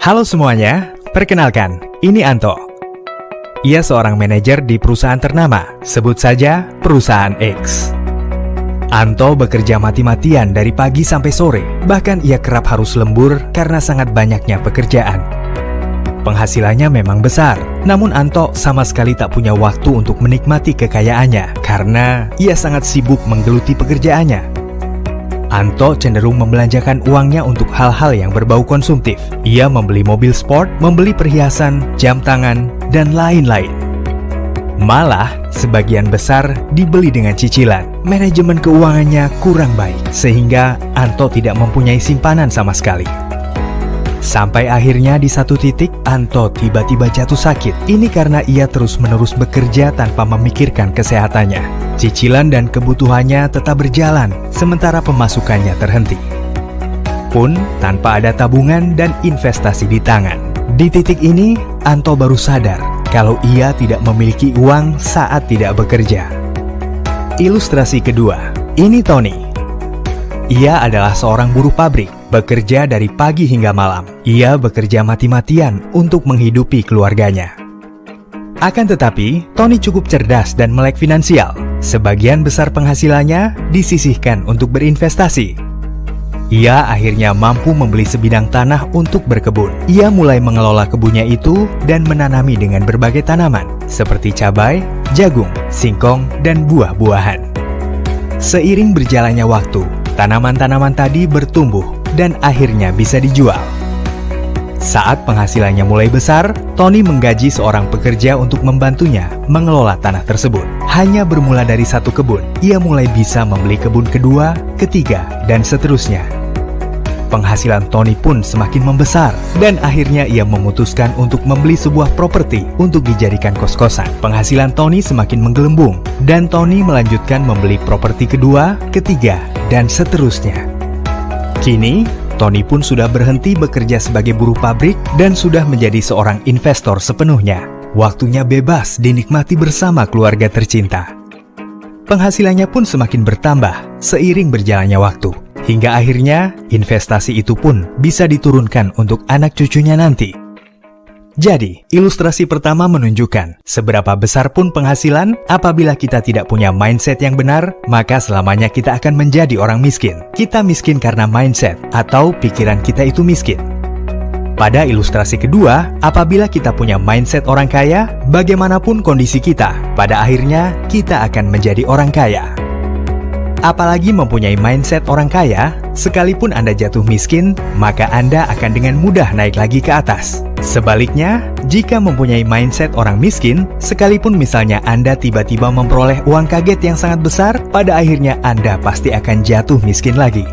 Halo semuanya, perkenalkan, ini Anto. Ia seorang manajer di perusahaan ternama, sebut saja perusahaan X. Anto bekerja mati-matian dari pagi sampai sore, bahkan ia kerap harus lembur karena sangat banyaknya pekerjaan. Penghasilannya memang besar, namun Anto sama sekali tak punya waktu untuk menikmati kekayaannya karena ia sangat sibuk menggeluti pekerjaannya. Anto cenderung membelanjakan uangnya untuk hal-hal yang berbau konsumtif. Ia membeli mobil sport, membeli perhiasan, jam tangan, dan lain-lain. Malah, sebagian besar dibeli dengan cicilan. Manajemen keuangannya kurang baik, sehingga Anto tidak mempunyai simpanan sama sekali. Sampai akhirnya di satu titik, Anto tiba-tiba jatuh sakit. Ini karena ia terus-menerus bekerja tanpa memikirkan kesehatannya. Cicilan dan kebutuhannya tetap berjalan, sementara pemasukannya terhenti. Pun tanpa ada tabungan dan investasi di tangan. Di titik ini, Anto baru sadar kalau ia tidak memiliki uang saat tidak bekerja. Ilustrasi kedua, ini Tony. Ia adalah seorang buruh pabrik, bekerja dari pagi hingga malam. Ia bekerja mati-matian untuk menghidupi keluarganya. Akan tetapi, Tony cukup cerdas dan melek finansial. Sebagian besar penghasilannya disisihkan untuk berinvestasi. Ia akhirnya mampu membeli sebidang tanah untuk berkebun. Ia mulai mengelola kebunnya itu dan menanami dengan berbagai tanaman, seperti cabai, jagung, singkong, dan buah-buahan. Seiring berjalannya waktu, tanaman-tanaman tadi bertumbuh dan akhirnya bisa dijual. Saat penghasilannya mulai besar, Tony menggaji seorang pekerja untuk membantunya mengelola tanah tersebut. Hanya bermula dari satu kebun, ia mulai bisa membeli kebun kedua, ketiga, dan seterusnya. Penghasilan Tony pun semakin membesar, dan akhirnya ia memutuskan untuk membeli sebuah properti untuk dijadikan kos-kosan. Penghasilan Tony semakin menggelembung, dan Tony melanjutkan membeli properti kedua, ketiga, dan seterusnya. Kini, Tony pun sudah berhenti bekerja sebagai buruh pabrik dan sudah menjadi seorang investor sepenuhnya. Waktunya bebas dinikmati bersama keluarga tercinta. Penghasilannya pun semakin bertambah seiring berjalannya waktu. Hingga akhirnya, investasi itu pun bisa diturunkan untuk anak cucunya nanti. Jadi, ilustrasi pertama menunjukkan seberapa besar pun penghasilan, apabila kita tidak punya mindset yang benar, maka selamanya kita akan menjadi orang miskin. Kita miskin karena mindset atau pikiran kita itu miskin. Pada ilustrasi kedua, apabila kita punya mindset orang kaya, bagaimanapun kondisi kita, pada akhirnya kita akan menjadi orang kaya. Apalagi mempunyai mindset orang kaya, sekalipun Anda jatuh miskin, maka Anda akan dengan mudah naik lagi ke atas. Sebaliknya, jika mempunyai mindset orang miskin, sekalipun misalnya Anda tiba-tiba memperoleh uang kaget yang sangat besar, pada akhirnya Anda pasti akan jatuh miskin lagi.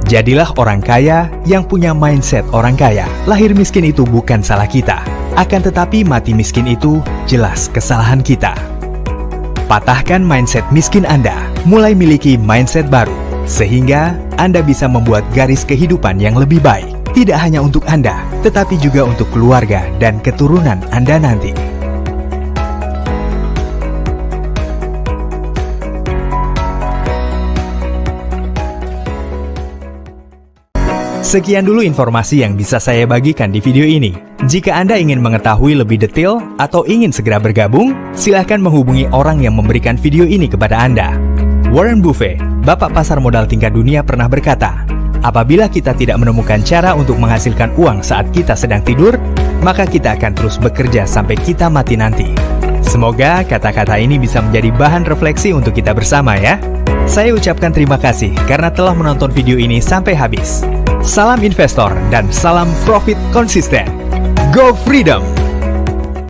Jadilah orang kaya yang punya mindset orang kaya. Lahir miskin itu bukan salah kita, akan tetapi mati miskin itu jelas kesalahan kita. Patahkan mindset miskin Anda, mulai miliki mindset baru, sehingga Anda bisa membuat garis kehidupan yang lebih baik. Tidak hanya untuk Anda, tetapi juga untuk keluarga dan keturunan Anda nanti. Sekian dulu informasi yang bisa saya bagikan di video ini. Jika Anda ingin mengetahui lebih detail atau ingin segera bergabung, silakan menghubungi orang yang memberikan video ini kepada Anda. Warren Buffett, bapak pasar modal tingkat dunia, pernah berkata, apabila kita tidak menemukan cara untuk menghasilkan uang saat kita sedang tidur, maka kita akan terus bekerja sampai kita mati nanti. Semoga kata-kata ini bisa menjadi bahan refleksi untuk kita bersama ya. Saya ucapkan terima kasih karena telah menonton video ini sampai habis. Salam investor dan salam profit konsisten. Go Freedom!